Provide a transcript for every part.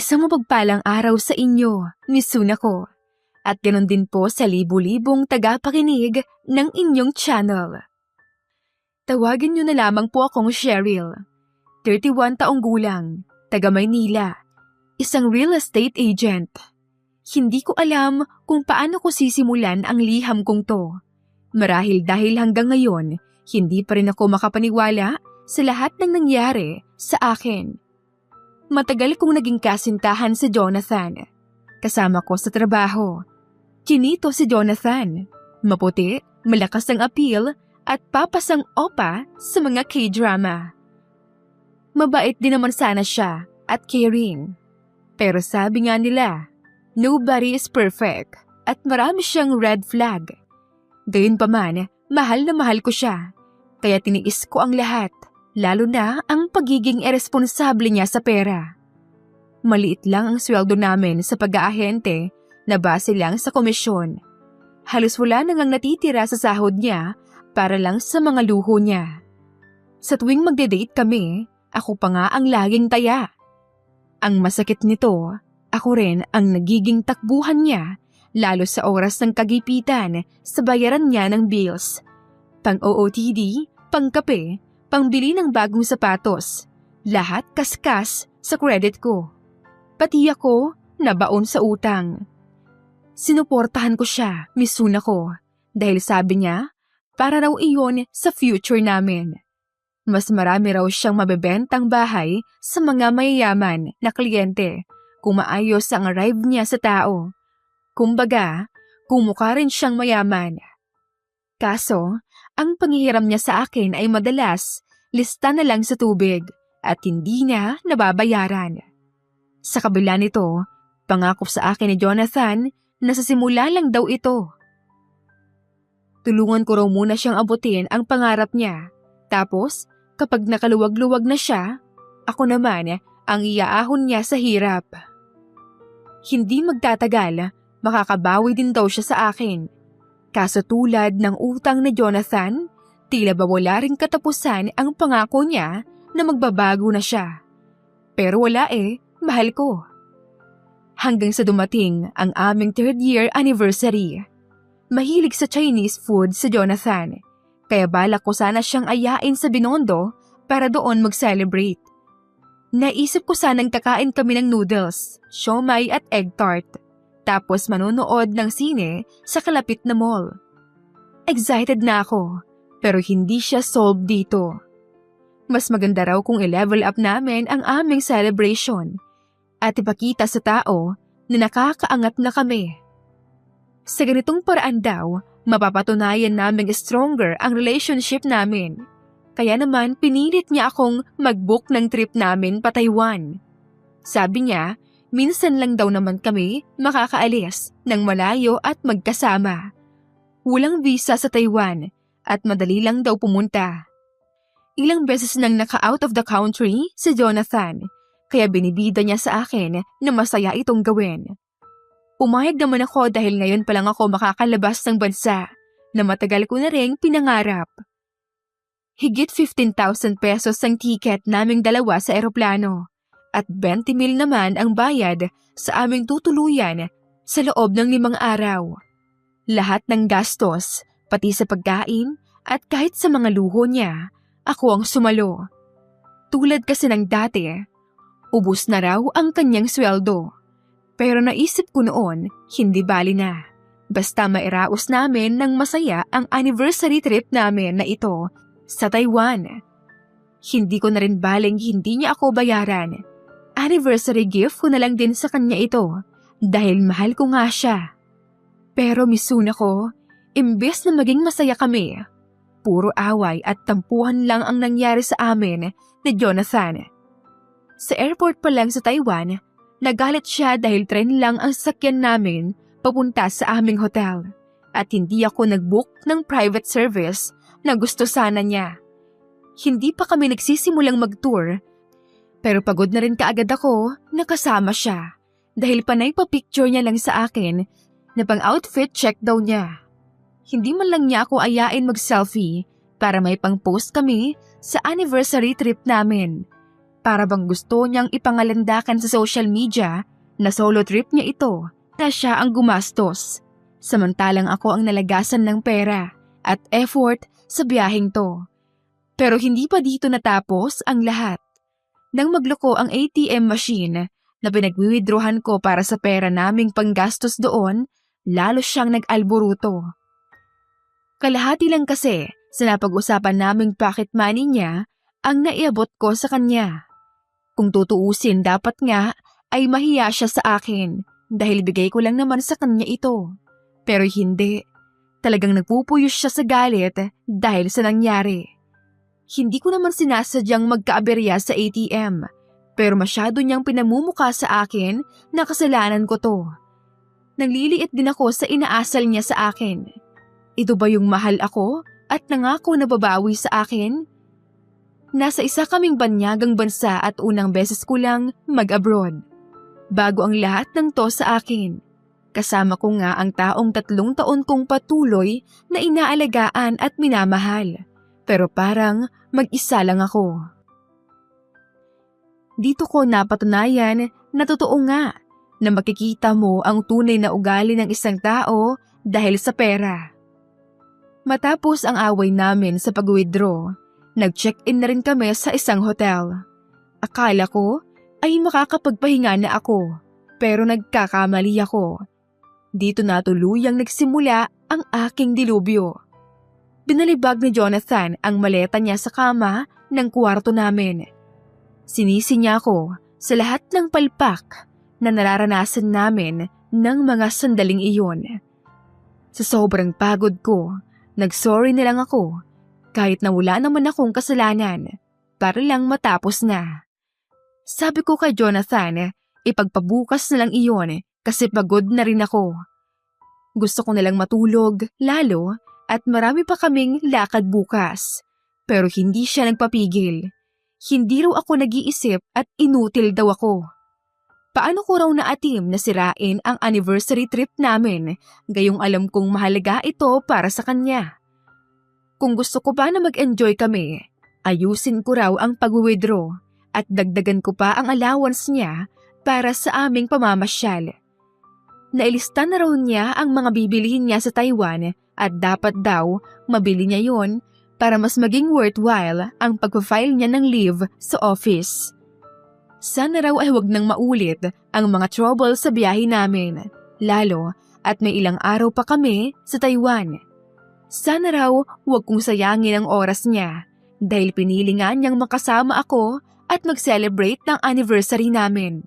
Isang mapagpalang araw sa inyo, Mizuna ko. At ganoon din po sa libu-libong tagapakinig ng inyong channel. Tawagin niyo na lamang po akong Cheryl. 31 taong gulang, taga Maynila. Isang real estate agent. Hindi ko alam kung paano ko sisimulan ang liham kong to. Marahil dahil hanggang ngayon, hindi pa rin ako makapaniwala sa lahat ng nangyari sa akin. Matagal kong naging kasintahan si Jonathan. Kasama ko sa trabaho. Chinito si Jonathan. Maputi, malakas ang appeal at papasang opa sa mga K-drama. Mabait din naman sana siya at caring. Pero sabi nga nila, nobody is perfect at marami siyang red flag. Gayunpaman, mahal na mahal ko siya. Kaya tiniis ko ang lahat. Lalo na ang pagiging iresponsable niya sa pera. Maliit lang ang sweldo namin sa pag-aahente na base lang sa komisyon. Halos wala nang natitira sa sahod niya para lang sa mga luho niya. Sa tuwing magde-date kami, ako pa nga ang laging taya. Ang masakit nito, ako rin ang nagiging takbuhan niya lalo sa oras ng kagipitan sa bayaran niya ng bills. Pang-OOTD, pang-kape, pangbili ng bagong sapatos, lahat kaskas sa credit ko. Pati ako, nabaon sa utang. Sinuportahan ko siya, Mizuna ko, dahil sabi niya, para raw iyon sa future namin. Mas marami raw siyang mabebentang bahay sa mga mayayaman na kliyente kung maayos ang arrive niya sa tao. Kumbaga, kung mukha rin siyang mayaman. Kaso, ang panghihiram niya sa akin ay madalas lista na lang sa tubig at hindi na nababayaran. Sa kabila nito, pangako sa akin ni Jonathan na sa simula lang daw ito. Tulungan ko raw muna siyang abutin ang pangarap niya. Tapos, kapag nakaluwag-luwag na siya, ako naman ang iaahon niya sa hirap. Hindi magtatagal, makakabawi din daw siya sa akin. Kaso tulad ng utang ni Jonathan, tila ba wala ring katapusan ang pangako niya na magbabago na siya. Pero wala mahal ko. Hanggang sa dumating ang aming 3rd year anniversary. Mahilig sa Chinese food si Jonathan, kaya balak ko sana siyang ayain sa Binondo para doon mag-celebrate. Naisip ko sanang kakain kami ng noodles, siomai at egg tart. Tapos manonood ng sine sa kalapit na mall. Excited na ako, pero hindi siya solved dito. Mas maganda raw kung i-level up namin ang aming celebration at ipakita sa tao na nakakaangat na kami. Sa ganitong paraan daw, mapapatunayan naming stronger ang relationship namin. Kaya naman pinilit niya akong mag-book ng trip namin pa Taiwan. Sabi niya, minsan lang daw naman kami makakaalis ng malayo at magkasama. Walang visa sa Taiwan at madali lang daw pumunta. Ilang beses nang naka-out of the country si Jonathan, kaya binibida niya sa akin na masaya itong gawin. Pumayag naman ako dahil ngayon pa lang ako makakalabas ng bansa na matagal ko na ring pinangarap. Higit 15,000 pesos ang tiket naming dalawa sa eroplano. At 20,000 naman ang bayad sa aming tutuluyan sa loob ng 5 araw. Lahat ng gastos, pati sa pagkain at kahit sa mga luho niya, ako ang sumalo. Tulad kasi ng dati, ubos na raw ang kanyang sweldo. Pero naisip ko noon, hindi bali na. Basta mairaos namin ng masaya ang anniversary trip namin na ito sa Taiwan. Hindi ko na rin baling hindi niya ako bayaran. Anniversary gift ko na lang din sa kanya ito dahil mahal ko nga siya. Pero Mizuna ko, imbes na maging masaya kami, puro away at tampuhan lang ang nangyari sa amin ni Jonathan. Sa airport pa lang sa Taiwan, nagalit siya dahil tren lang ang sasakyan namin papunta sa aming hotel at hindi ako nag-book ng private service na gusto sana niya. Hindi pa kami nagsisimulang mag-tour. Pero pagod na rin kaagad ako na kasama siya dahil panay pa picture niya lang sa akin na pang-outfit check daw niya. Hindi man lang niya ako ayain mag-selfie para may pang-post kami sa anniversary trip namin. Para bang gusto niyang ipangalandakan sa social media na solo trip niya ito na siya ang gumastos. Samantalang ako ang nalagasan ng pera at effort sa biyaheng to. Pero hindi pa dito natapos ang lahat. Nang magloko ang ATM machine na pinag-withdrawhan ko para sa pera naming panggastos doon, lalo siyang nag-alboruto. Kalahati lang kasi sa napag-usapan naming pocket money niya ang naiabot ko sa kanya. Kung tutuusin, dapat nga ay mahiya siya sa akin dahil bigay ko lang naman sa kanya ito. Pero hindi. Talagang nagpupuyos siya sa galit dahil sa nangyari. Hindi ko naman sinasadyang magkaaberya sa ATM, pero masyado niyang pinamumuka sa akin na kasalanan ko to. Nagliliit din ako sa inaasal niya sa akin. Ito ba yung mahal ako at nangako na babawi sa akin? Nasa isa kaming banyagang bansa at unang beses ko lang mag-abroad. Bago ang lahat ng to sa akin. Kasama ko nga ang taong 3 taon kong patuloy na inaalagaan at minamahal. Pero parang mag-isa lang ako. Dito ko napatunayan na totoo nga na makikita mo ang tunay na ugali ng isang tao dahil sa pera. Matapos ang away namin sa pag-withdraw, nag-check-in na rin kami sa isang hotel. Akala ko ay makakapagpahinga na ako, pero nagkakamali ako. Dito na tuluyang nagsimula ang aking dilubyo. Binalibag ni Jonathan ang maleta niya sa kama ng kwarto namin. Sinisi niya ako sa lahat ng palpak na nararanasan namin ng mga sandaling iyon. Sa sobrang pagod ko, nag-sorry na lang ako kahit na wala naman akong kasalanan para lang matapos na. Sabi ko kay Jonathan, ipagpabukas na lang iyon kasi pagod na rin ako. Gusto ko na lang matulog, lalo at marami pa kaming lakad bukas. Pero hindi siya nagpapigil. Hindi raw ako nag-iisip at inutil daw ako. Paano ko raw naatim na sirain ang anniversary trip namin, gayong alam kong mahalaga ito para sa kanya. Kung gusto ko pa na mag-enjoy kami, ayusin ko raw ang pag-withdraw at dagdagan ko pa ang allowance niya para sa aming pamamasyal. Nailista na raw niya ang mga bibilihin niya sa Taiwan at dapat daw mabili niya yon para mas maging worthwhile ang pag-file niya ng leave sa office. Sana raw ay huwag nang maulit ang mga trouble sa biyahe namin, lalo at may ilang araw pa kami sa Taiwan. Sana raw huwag kong sayangin ang oras niya dahil pinili nga niyang makasama ako at mag-celebrate ng anniversary namin.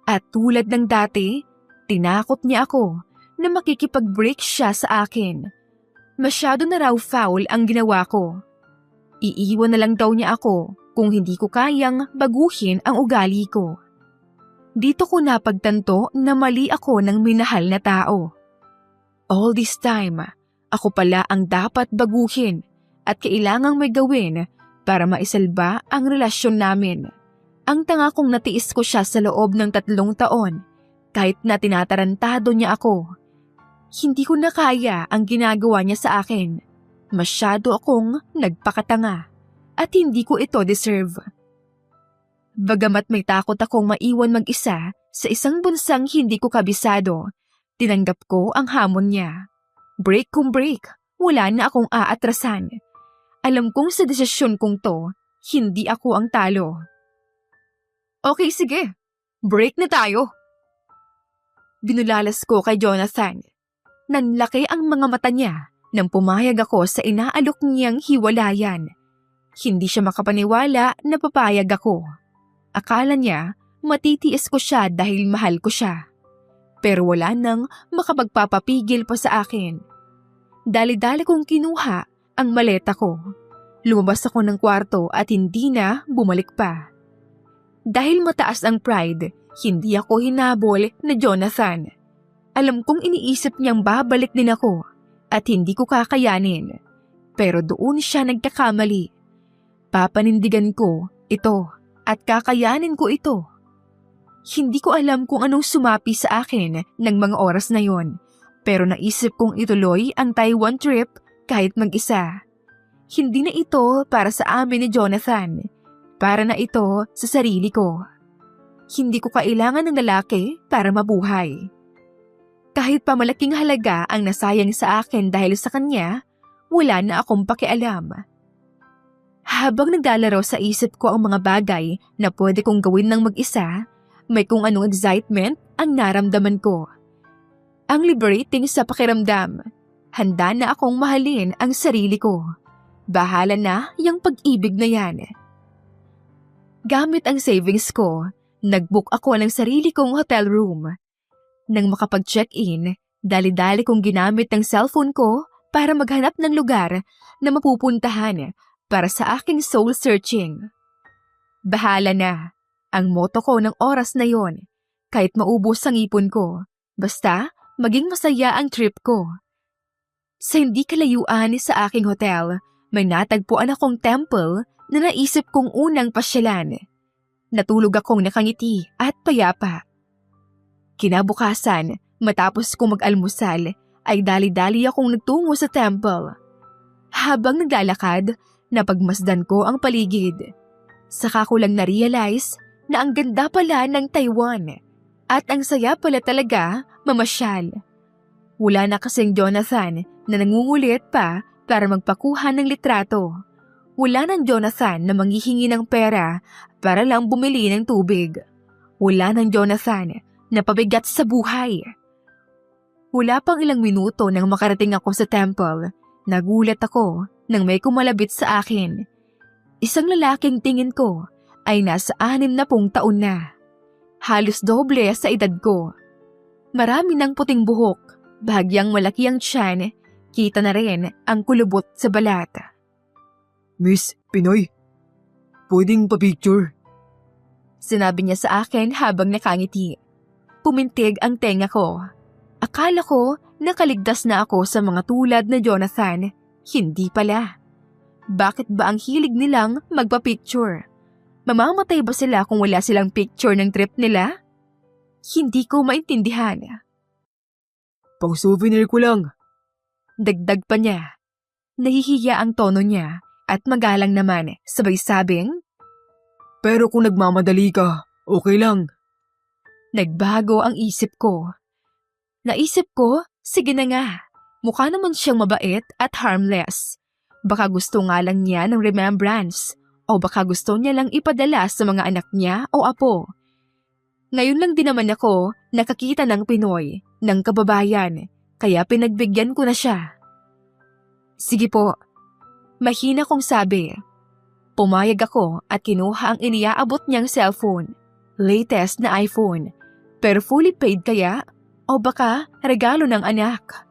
At tulad ng dati, tinakot niya ako na makikipag-break siya sa akin. Masyado na raw foul ang ginawa ko. Iiwan na lang daw niya ako kung hindi ko kayang baguhin ang ugali ko. Dito ko napagtanto na mali ako ng minahal na tao. All this time, ako pala ang dapat baguhin at kailangang may gawin para maisalba ang relasyon namin. Ang tanga kong natiis ko siya sa loob ng 3 taon kahit na tinatarantado niya ako. Hindi ko na kaya ang ginagawa niya sa akin. Masyado akong nagpakatanga at hindi ko ito deserve. Bagamat may takot akong maiwan mag-isa sa isang bansang hindi ko kabisado, tinanggap ko ang hamon niya. Break kung break, wala na akong aatrasan. Alam kong sa desisyon kong to, hindi ako ang talo. Okay, sige. Break na tayo. Binulalas ko kay Jonathan. Nanlaki ang mga mata niya nang pumayag ako sa inaalok niyang hiwalayan. Hindi siya makapaniwala na papayag ako. Akala niya matitiis ko siya dahil mahal ko siya. Pero wala nang makapagpapapigil pa sa akin. Dali-dali kong kinuha ang maleta ko. Lumabas ako ng kwarto at hindi na bumalik pa. Dahil mataas ang pride, hindi ako hinabol na Jonathan. Alam kong iniisip niyang babalik din ako at hindi ko kakayanin. Pero doon siya nagkakamali. Papanindigan ko ito at kakayanin ko ito. Hindi ko alam kung anong sumapi sa akin ng mga oras na yon, pero naisip kong ituloy ang Taiwan trip kahit mag-isa. Hindi na ito para sa amin ni Jonathan, para na ito sa sarili ko. Hindi ko kailangan ng lalaki para mabuhay. Kahit pa malaking halaga ang nasayang sa akin dahil sa kanya, wala na akong pakialam. Habang naglalaro sa isip ko ang mga bagay na pwede kong gawin ng mag-isa, may kung anong excitement ang naramdaman ko. Ang liberating sa pakiramdam. Handa na akong mahalin ang sarili ko. Bahala na yung pag-ibig na yan. Gamit ang savings ko, nag-book ako ng sarili kong hotel room. Nang makapag-check-in, dali-dali kong ginamit ang cellphone ko para maghanap ng lugar na mapupuntahan para sa aking soul searching. Bahala na. Ang motto ko ng oras na yon, kahit maubos ang ipon ko, basta maging masaya ang trip ko. Sa hindi kalayuan sa aking hotel, may natagpuan akong temple na naisip kong unang pasyalan. Natulog akong nakangiti at payapa. Kinabukasan, matapos kong mag-almusal, ay dali-dali akong nagtungo sa temple. Habang naglalakad, napagmasdan ko ang paligid. Saka ko lang na-realize na ang ganda pala ng Taiwan at ang saya pala talaga mamasyal. Wala na kasing Jonathan na nangungulit pa para magpakuha ng litrato. Wala nang Jonathan na manghihingi ng pera para lang bumili ng tubig. Wala nang Jonathan na pabigat sa buhay. Wala pang ilang minuto nang makarating ako sa temple, nagulat ako nang may kumalabit sa akin. Isang lalaking tingin ko ay nasa 60 taon na. Halos doble sa edad ko. Marami ng puting buhok, bahagyang malaki ang tiyan, kita na rin ang kulubot sa balat. Miss Pinoy, pwedeng pa-picture? Sinabi niya sa akin habang nakangiti. Pumintig ang tenga ko. Akala ko nakaligtas na ako sa mga tulad na Jonathan. Hindi pala. Bakit ba ang hilig nilang magpa-picture? Mamamatay ba sila kung wala silang picture ng trip nila? Hindi ko maintindihan. Pang souvenir ko lang. Dagdag pa niya. Nahihiya ang tono niya at magalang naman sabay sabing, Pero kung nagmamadali ka, okay lang. nagbago ang isip ko. Naisip ko, sige na nga. Mukha naman siyang mabait at harmless. Baka gusto nga lang niya ng remembrance o baka gusto niya lang ipadala sa mga anak niya o apo. Ngayon lang din naman ako nakakita ng Pinoy, ng kababayan, kaya pinagbigyan ko na siya. Sige po, mahina kong sabi. Pumayag ako at kinuha ang iniaabot niyang cellphone, latest na iPhone, pero fully paid kaya o baka regalo ng anak.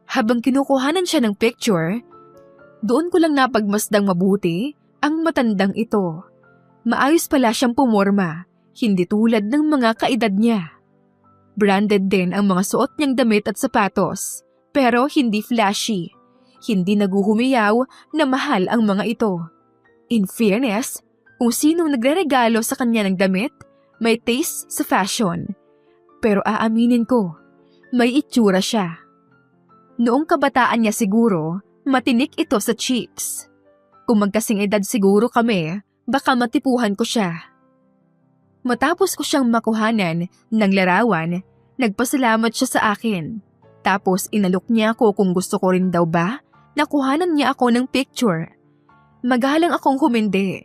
Habang kinukuhanan siya ng picture, doon ko lang napagmasdang mabuti ang matandang ito. Maayos pala siyang pumorma, hindi tulad ng mga kaedad niya. Branded din ang mga suot niyang damit at sapatos, pero hindi flashy. Hindi naguhumiyaw na mahal ang mga ito. In fairness, kung sinong nagreregalo sa kanya ng damit, may taste sa fashion. Pero aaminin ko, may itsura siya. Noong kabataan niya siguro, matinik ito sa cheeks. Kung magkasing edad siguro kami, baka matipuhan ko siya. Matapos ko siyang makuhanan ng larawan, nagpasalamat siya sa akin. Tapos inalok niya ako kung gusto ko rin daw ba, nakuhanan niya ako ng picture. Magalang akong humindi.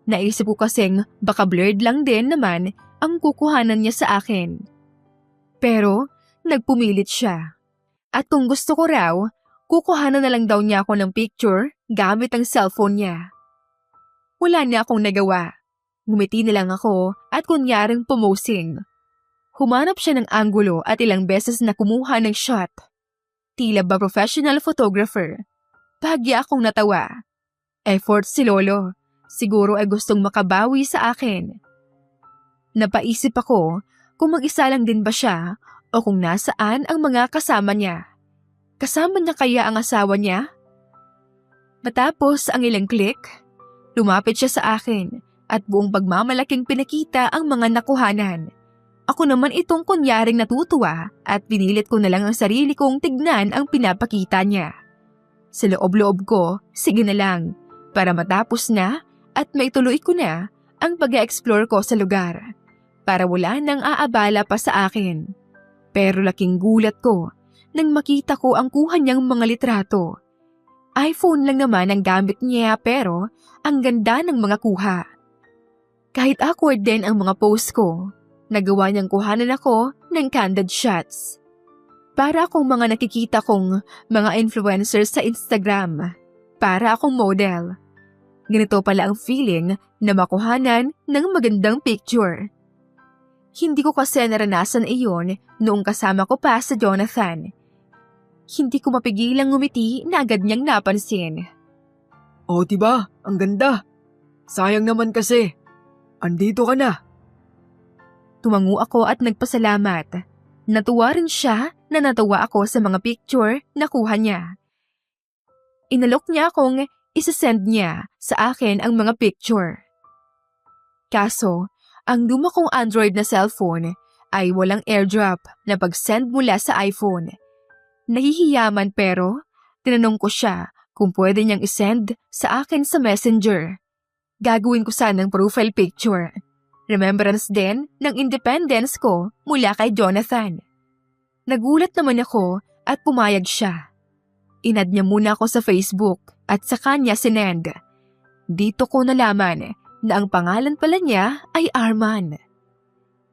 Naisip ko kasing baka blurred lang din naman ang kukuhanan niya sa akin. Pero nagpumilit siya. At kung gusto ko raw, kukuhanan na lang daw niya ako ng picture gamit ang cellphone niya. Wala na akong nagawa. Ngumiti na lang ako at kunyaring pumosing. Humanap siya ng anggulo at ilang beses na kumuha ng shot. Tila ba professional photographer. Bahagya akong natawa. Effort si Lolo. Siguro ay gustong makabawi sa akin. Napaisip ako kung mag-isa lang din ba siya o kung nasaan ang mga kasama niya. Kasama niya kaya ang asawa niya? Matapos ang ilang click, lumapit siya sa akin at buong pagmamalaking pinakita ang mga nakuhanan. Ako naman itong kunyaring natutuwa at pinilit ko na lang ang sarili kong tignan ang pinapakita niya. Sa loob-loob ko, sige na lang, para matapos na at maituloy ko na ang pag-explore ko sa lugar para wala nang aabala pa sa akin. Pero laking gulat ko nang makita ko ang kuha niyang mga litrato. iPhone lang naman ang gamit niya pero ang ganda ng mga kuha. Kahit awkward din ang mga post ko, nagawa niyang kuhanan ako ng candid shots. Para akong mga nakikita kong mga influencers sa Instagram. Para akong model. Ganito pala ang feeling na makuhanan ng magandang picture. Hindi ko kasi naranasan iyon noong kasama ko pa sa Jonathan. Hindi ko mapigilang ngumiti na agad niyang napansin. Oh, diba? Ang ganda. Sayang naman kasi. Andito ka na. Tumango ako at nagpasalamat. Natuwa rin siya na natuwa ako sa mga picture na kuha niya. Inalok niya akong isasend niya sa akin ang mga picture. Kaso, ang luma kong Android na cellphone ay walang airdrop na pag-send mula sa iPhone. Nahihiyaman pero tinanong ko siya kung pwede niyang isend sa akin sa Messenger. Gagawin ko sanang profile picture. Remembrance din ng independence ko mula kay Jonathan. Nagulat naman ako at pumayag siya. Inad niya muna ako sa Facebook at sa kanya sinend. Dito ko nalaman na ang pangalan pala niya ay Arman.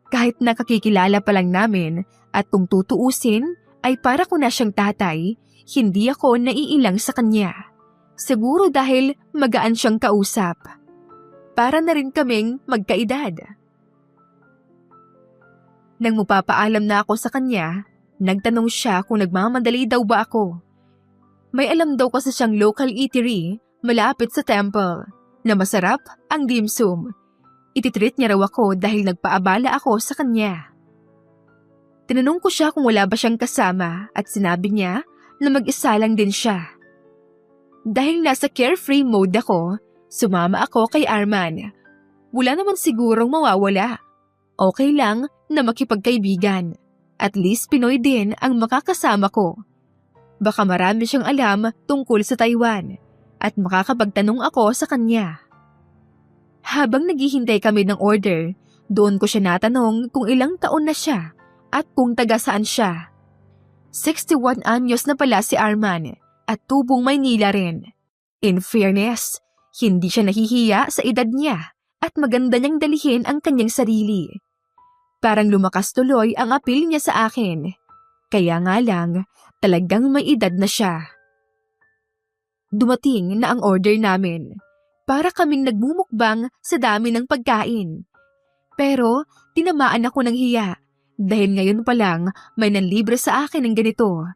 Kahit nakakikilala pa lang namin at kung tutuusin ay para ko na siyang tatay, hindi ako naiilang sa kanya. Siguro dahil magaan siyang kausap. Para na rin kaming magkaedad. Nang mapapaalam na ako sa kanya, nagtanong siya kung nagmamadali daw ba ako. May alam daw kasi siyang local eatery malapit sa temple na masarap ang dim sum. Ititreat niya raw ako dahil nagpaabala ako sa kanya. Tinanong ko siya kung wala ba siyang kasama at sinabi niya na mag-isa lang din siya. Dahil nasa carefree mode ako, sumama ako kay Arman. Wala naman sigurong mawawala. Okay lang na makipagkaibigan. At least Pinoy din ang makakasama ko. Baka marami siyang alam tungkol sa Taiwan at makakapagtanong ako sa kanya. Habang naghihintay kami ng order, doon ko siya natanong kung ilang taon na siya at kung taga saan siya. 61 anyos na pala si Arman at tubong Maynila rin. In fairness, hindi siya nahihiya sa edad niya at maganda niyang dalihin ang kanyang sarili. Parang lumakas tuloy ang appeal niya sa akin. Kaya nga lang, talagang may edad na siya. Dumating na ang order namin. Para kaming nagmumukbang sa dami ng pagkain. Pero tinamaan ako ng hiya dahil ngayon pa lang may nanlibre sa akin ng ganito.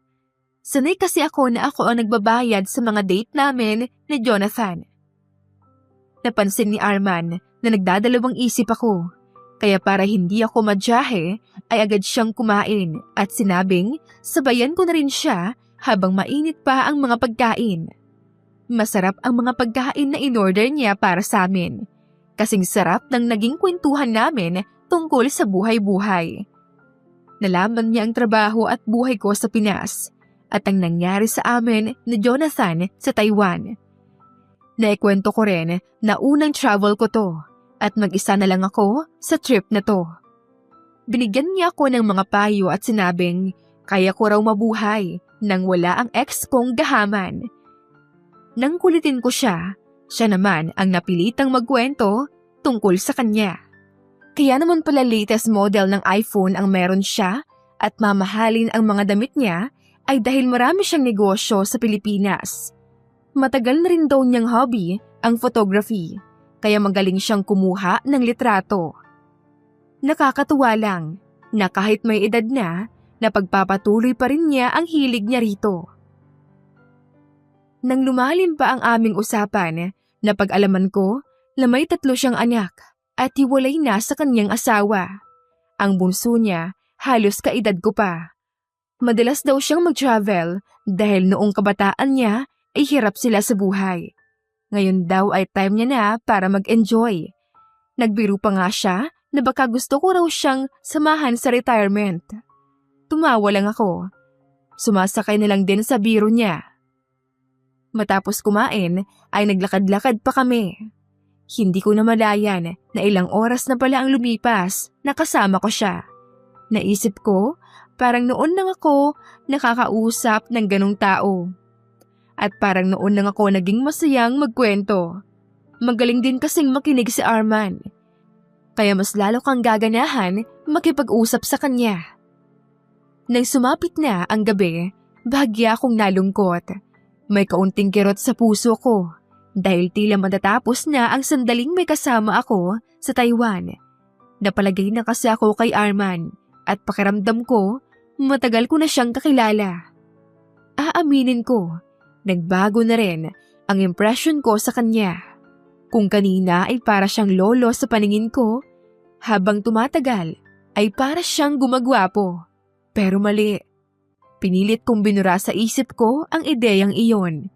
Sanay kasi ako na ako ang nagbabayad sa mga date namin ni Jonathan. Napansin ni Arman na nagdadalawang isip ako. Kaya para hindi ako madyahe ay agad siyang kumain at sinabing sabayan ko na rin siya habang mainit pa ang mga pagkain. Masarap ang mga pagkain na in-order niya para sa amin. Kasing sarap ng naging kwentuhan namin tungkol sa buhay-buhay. Nalaman niya ang trabaho at buhay ko sa Pinas at ang nangyari sa amin ni Jonathan sa Taiwan. Naikwento ko rin na unang travel ko to. At mag-isa na lang ako sa trip na to. Binigyan niya ako ng mga payo at sinabing kaya ko raw mabuhay nang wala ang ex kong gahaman. Nang kulitin ko siya, siya naman ang napilitang magkwento tungkol sa kanya. Kaya naman pala latest model ng iPhone ang meron siya at mamahalin ang mga damit niya ay dahil marami siyang negosyo sa Pilipinas. Matagal na rin daw niyang hobby ang photography. Kaya magaling siyang kumuha ng litrato. Nakakatuwa lang na kahit may edad na, napagpapatuloy pa rin niya ang hilig niya rito. Nang lumalim pa ang aming usapan, napag-alaman ko na may 3 siyang anak at hiwalay na sa kanyang asawa. Ang bunso niya halos kaedad ko pa. Madalas daw siyang mag-travel dahil noong kabataan niya ay hirap sila sa buhay. Ngayon daw ay time niya na para mag-enjoy. Nagbiro pa nga siya na baka gusto ko raw siyang samahan sa retirement. Tumawa lang ako. Sumasakay na lang din sa biro niya. Matapos kumain ay naglakad-lakad pa kami. Hindi ko namalayan na ilang oras na pala ang lumipas na kasama ko siya. Naisip ko, parang noon lang ako nakakausap ng ganong tao. At parang noon lang ako naging masayang magkwento. Magaling din kasing makinig si Arman. Kaya mas lalo kang gaganahan makipag-usap sa kanya. Nang sumapit na ang gabi, bahagya akong nalungkot. May kaunting kirot sa puso ko dahil tila matatapos na ang sandaling may kasama ako sa Taiwan. Napalagay na kasi ako kay Arman at pakiramdam ko matagal ko na siyang kakilala. Aaminin ko, nagbago na rin ang impression ko sa kanya. Kung kanina ay para siyang lolo sa paningin ko, habang tumatagal ay para siyang gumagwapo. Pero mali. Pinilit kong binura sa isip ko ang ideyang iyon.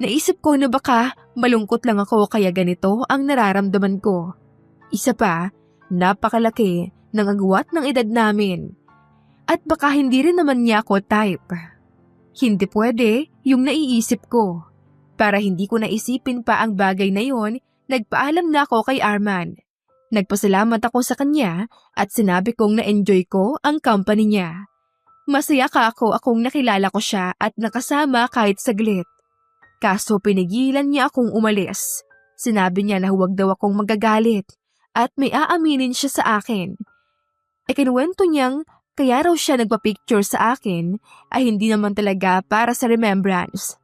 Naisip ko na baka malungkot lang ako kaya ganito ang nararamdaman ko. Isa pa, napakalaki ng agwat ng edad namin. At baka hindi rin naman niya ako type. Hindi pwede yung naiisip ko. Para hindi ko naisipin pa ang bagay na yon, nagpaalam na ako kay Arman. Nagpasalamat ako sa kanya at sinabi kong na-enjoy ko ang company niya. Masaya ka akong nakilala ko siya at nakasama kahit saglit. Kaso pinigilan niya akong umalis. Sinabi niya na huwag daw akong magagalit at may aaminin siya sa akin. Ikinuwento niyang kaya raw siya nagpa-picture sa akin ay hindi naman talaga para sa remembrance.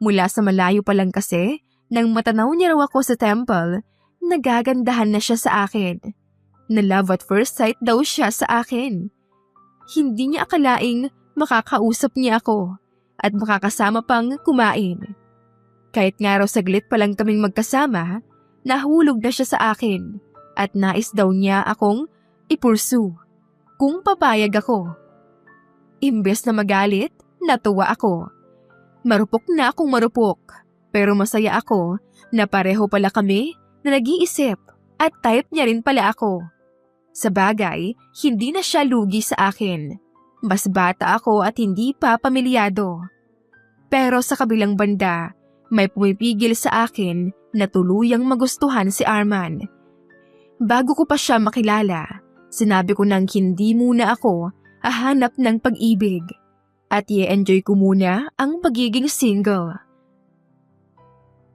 Mula sa malayo pa lang kasi, nang matanaw niya raw ako sa temple, nagagandahan na siya sa akin. Na love at first sight daw siya sa akin. Hindi niya akalaing makakausap niya ako at makakasama pang kumain. Kahit nga raw saglit pa lang kaming magkasama, nahulog na siya sa akin at nais daw niya akong ipursu kung papayag ako. Imbes na magalit, natuwa ako. Marupok na akong marupok, pero masaya ako na pareho pala kami na nag-iisip at type niya rin pala ako. Sa bagay, hindi na siya lugi sa akin. Mas bata ako at hindi pa pamilyado. Pero sa kabilang banda, may pumipigil sa akin na tuluyang magustuhan si Arman. Bago ko pa siya makilala, sinabi ko nang hindi muna ako hahanap ng pag-ibig at i-enjoy ko muna ang pagiging single.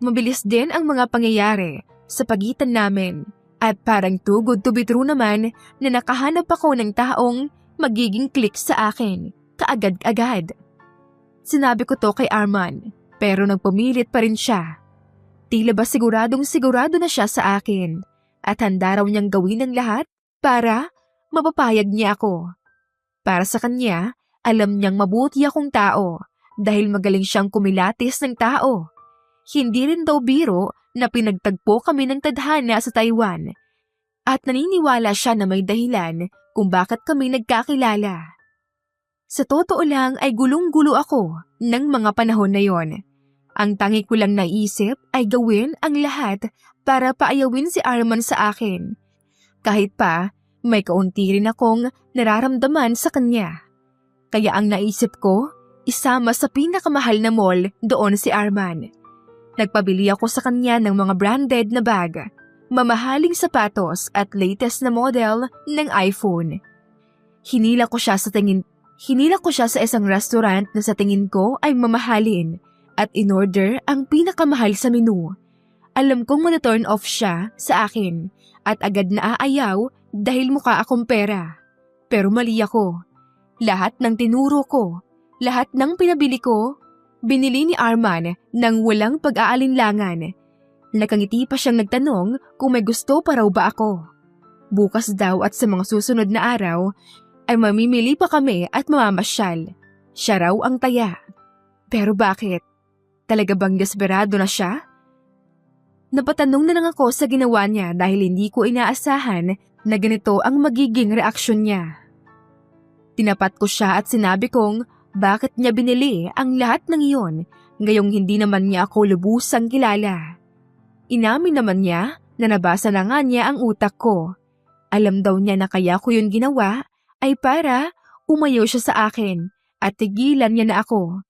Mabilis din ang mga pangyayari sa pagitan namin at parang too good to be true naman na nakahanap ako ng taong magiging click sa akin kaagad-agad. Sinabi ko to kay Arman pero nagpumilit pa rin siya. Tila ba siguradong sigurado na siya sa akin at handa raw niyang gawin ang lahat para mapapayag niya ako. Para sa kanya, alam niyang mabuti akong tao dahil magaling siyang kumilatis ng tao. Hindi rin daw biro na pinagtagpo kami ng tadhana sa Taiwan at naniniwala siya na may dahilan kung bakit kami nagkakilala. Sa totoo lang ay gulong-gulo ako ng mga panahon na yon. Ang tangi ko lang naisip ay gawin ang lahat para paayawin si Arman sa akin. Kahit pa, may kaunti rin akong nararamdaman sa kanya. Kaya ang naisip ko, isama sa pinakamahal na mall doon si Arman. Nagpabili ako sa kanya ng mga branded na bag, mamahaling sapatos at latest na model ng iPhone. Hinila ko siya sa isang restaurant na sa tingin ko ay mamahalin at in-order ang pinakamahal sa menu. Alam kong muna-turn off siya sa akin at agad na aayaw dahil mukha akong pera. Pero mali ako. Lahat ng tinuro ko, lahat ng pinabili ko, binili ni Arman nang walang pag-aalinlangan. Nakangiti pa siyang nagtanong kung may gusto pa raw ba ako. Bukas daw at sa mga susunod na araw ay mamimili pa kami at mamamasyal. Siya raw ang taya. Pero bakit? Talaga bang desperado na siya? Napatanong na lang ako sa ginawa niya dahil hindi ko inaasahan na ganito ang magiging reaksyon niya. Tinapat ko siya at sinabi kong bakit niya binili ang lahat ng iyon ngayong hindi naman niya ako lubusang kilala. Inamin naman niya na nabasa na nga niya ang utak ko. Alam daw niya na kaya ko yun ginawa ay para umayaw siya sa akin at tigilan niya na ako.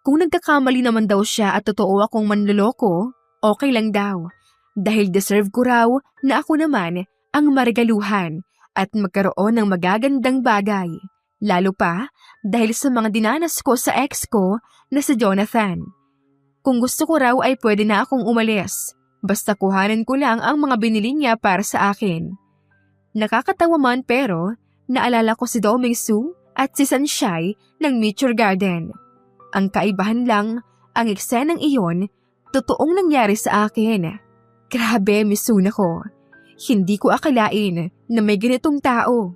Kung nagkakamali naman daw siya at totoo akong manloloko, okay lang daw. dahil deserve ko raw na ako naman ang marigaluhan at magkaroon ng magagandang bagay. Lalo pa dahil sa mga dinanas ko sa ex ko na si Jonathan. Kung gusto ko raw ay pwede na akong umalis. Basta kuhanan ko lang ang mga binili niya para sa akin. Nakakatawa man pero naalala ko si Doming Su at si Sunshine ng Nature Garden. Ang kaibahan lang, ang eksenang iyon, totoong nangyari sa akin. Grabe, Misuna ko. Hindi ko akalain na may ganitong tao.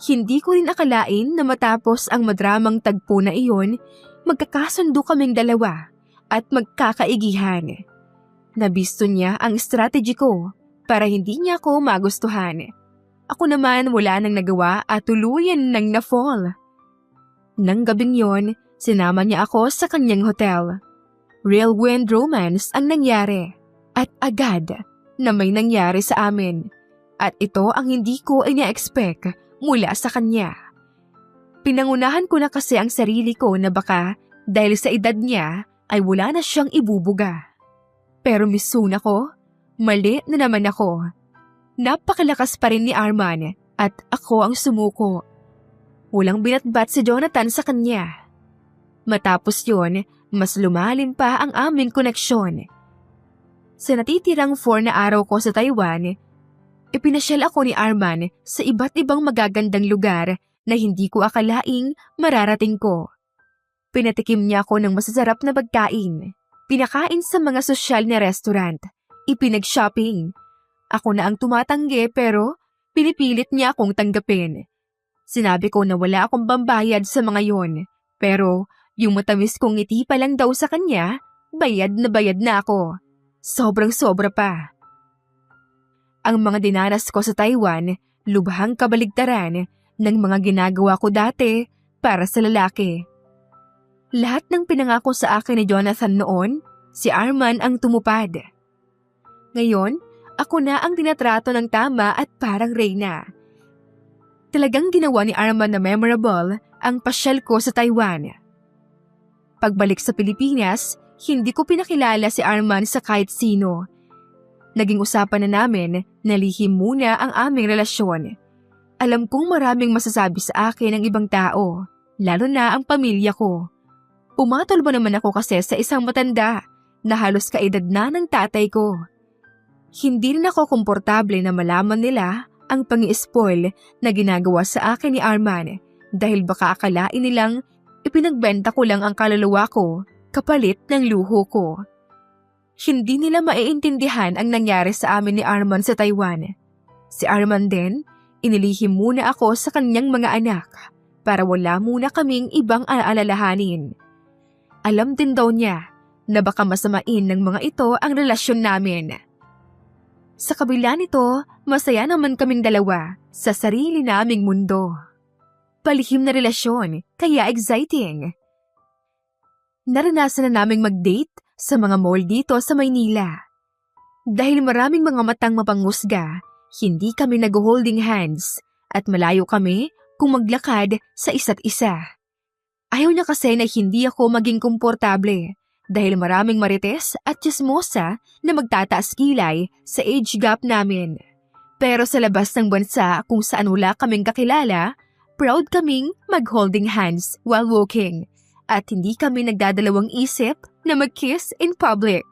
Hindi ko rin akalain na matapos ang madramang tagpo na iyon, magkakasundo kaming dalawa at magkakaigihan. Nabisto niya ang strategy ko para hindi niya ako magustuhan. Ako naman wala nang nagawa at tuluyan nang na-fall. Nang gabing yon, sinama niya ako sa kanyang hotel. Real wind romance ang nangyari at agad na may nangyari sa amin. At ito ang hindi ko ina-expect mula sa kanya. Pinangunahan ko na kasi ang sarili ko na baka dahil sa edad niya ay wala na siyang ibubuga. Pero Misuna ko, mali na naman ako. Napakalakas pa rin ni Arman at ako ang sumuko. Walang binatbat si Jonathan sa kanya. Matapos yun, mas lumalim pa ang aming koneksyon. Sa natitirang 4 na araw ko sa Taiwan, ipinasyal ako ni Arman sa iba't ibang magagandang lugar na hindi ko akalaing mararating ko. Pinatikim niya ako ng masasarap na pagkain. Pinakain sa mga sosyal na restaurant. Ipinag-shopping. Ako na ang tumatanggi pero pinipilit niya akong tanggapin. Sinabi ko na wala akong pambayad sa mga yon. Pero yung matamis kong ngiti pa lang daw sa kanya, bayad na ako. Sobrang-sobra pa. Ang mga dinanas ko sa Taiwan, lubhang kabaligtaran ng mga ginagawa ko dati para sa lalaki. Lahat ng pinangako sa akin ni Jonathan noon, si Arman ang tumupad. Ngayon, ako na ang tinatrato ng tama at parang reyna. Talagang ginawa ni Arman na memorable ang pasyal ko sa Taiwan. Pagbalik sa Pilipinas, hindi ko pinakilala si Arman sa kahit sino. Naging usapan na namin na lihim muna ang aming relasyon. Alam kong maraming masasabi sa akin ng ibang tao, lalo na ang pamilya ko. Pumatol ba naman ako kasi sa isang matanda na halos kaedad na ng tatay ko. Hindi rin ako komportable na malaman nila ang pang-i-spoil na ginagawa sa akin ni Arman dahil baka akalain nilang ipinagbenta ko lang ang kaluluwa ko kapalit ng luho ko. Hindi nila maiintindihan ang nangyari sa amin ni Arman sa Taiwan. Si Arman din, inilihim muna ako sa kanyang mga anak para wala muna kaming ibang aalalahanin. Alam din daw niya na baka masamain ng mga ito ang relasyon namin. Sa kabila nito, masaya naman kaming dalawa sa sarili naming mundo. Palihim na relasyon, kaya exciting. Naranasan na naming mag-date sa mga mall dito sa Maynila. Dahil maraming mga matang mapanghusga, hindi kami nag-holding hands at malayo kami kung maglakad sa isa't isa. Ayaw niya kasi na hindi ako maging komportable dahil maraming marites at chismosa na magtataas kilay sa age gap namin. Pero sa labas ng bansa kung saan wala kaming kakilala, proud kaming mag-holding hands while walking at hindi kami nagdadalawang isip na mag-kiss in public.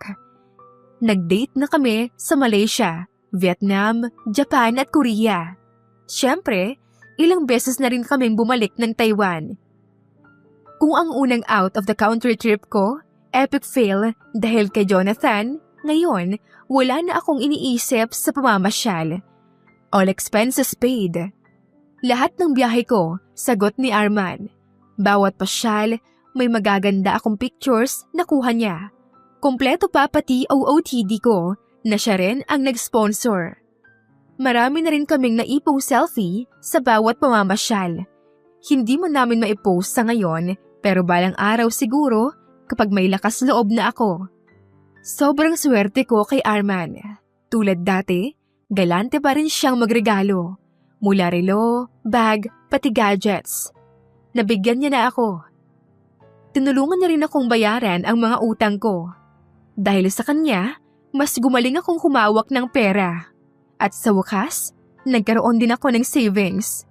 Nag-date na kami sa Malaysia, Vietnam, Japan at Korea. Siyempre, ilang beses na rin kaming bumalik ng Taiwan. Kung ang unang out-of-the-country trip ko, epic fail dahil kay Jonathan, ngayon wala na akong iniisip sa pamamasyal. All expenses paid. Lahat ng biyahe ko, sagot ni Arman. Bawat pasyal, may magaganda akong pictures na kuha niya. Kompleto pa pati OOTD ko na siya rin ang nag-sponsor. Marami na rin kaming naipong selfie sa bawat pamamasyal. Hindi mo namin maipost sa ngayon pero balang araw siguro kapag may lakas loob na ako. Sobrang swerte ko kay Arman. Tulad dati, galante pa rin siyang magregalo. Mula relo, bag, pati gadgets. Nabigyan niya na ako. Tinulungan niya rin akong bayaran ang mga utang ko. Dahil sa kanya, mas gumaling akong humawak ng pera. At sa wakas, nagkaroon din ako ng savings.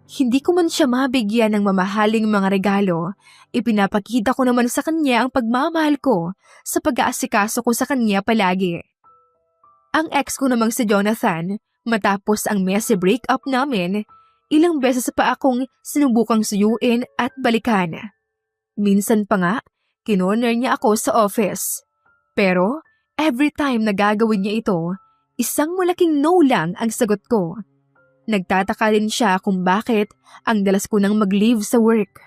Hindi ko man siya mabigyan ng mamahaling mga regalo, ipinapakita ko naman sa kanya ang pagmamahal ko sa pag-aasikaso ko sa kanya palagi. Ang ex ko namang si Jonathan, matapos ang messy breakup namin, ilang beses pa akong sinubukang suyuin at balikan. Minsan pa nga, kinorner niya ako sa office. Pero every time na gagawin niya ito, isang malaking no lang ang sagot ko. Nagtataka din siya kung bakit ang dalas ko nang mag-leave sa work.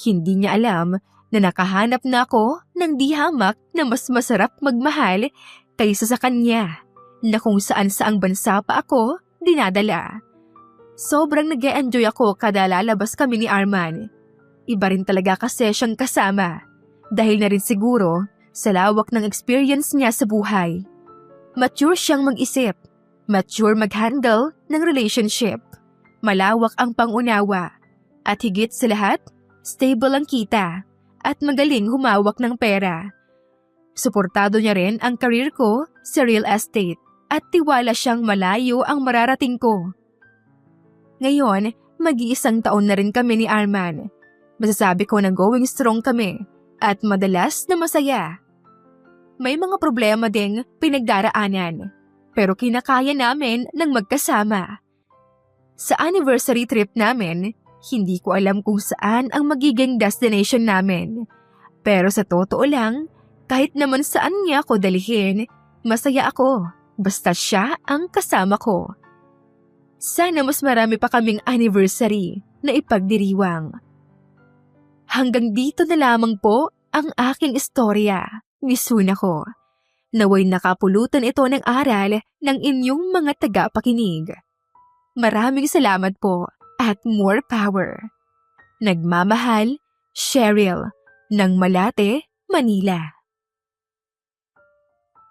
Hindi niya alam na nakahanap na ako ng di hamak na mas masarap magmahal kaysa sa kanya, na kung saan-saang bansa pa ako dinadala. Sobrang nag-e-enjoy ako kada lalabas kami ni Arman. Iba rin talaga kasi siyang kasama, dahil na rin siguro sa lawak ng experience niya sa buhay. Mature siyang mag-isip, mature mag-handle ng relationship, malawak ang pangunawa, at higit sa lahat, stable ang kita, at magaling humawak ng pera. Suportado niya rin ang career ko sa real estate, at tiwala siyang malayo ang mararating ko. Ngayon, mag-iisang taon na rin kami ni Arman. Masasabi ko na going strong kami at madalas na masaya. May mga problema ding pinagdaraanan, pero kinakaya namin ng magkasama. Sa anniversary trip namin, hindi ko alam kung saan ang magiging destination namin. Pero sa totoo lang, kahit naman saan niya ako dalhin, masaya ako. Basta siya ang kasama ko. Sana mas marami pa kaming anniversary na ipagdiriwang. Hanggang dito na lamang po ang aking istorya, Miss Sunako. Naway nakapulutan ito ng aral ng inyong mga tagapakinig. Maraming salamat po at more power. Nagmamahal, Cheryl, ng Malate, Manila.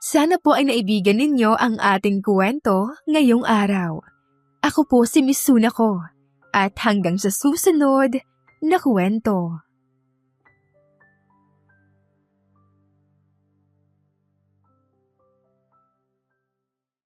Sana po ay naibigan ninyo ang ating kwento ngayong araw. Ako po si Miss Sunako at hanggang sa susunod na kwento.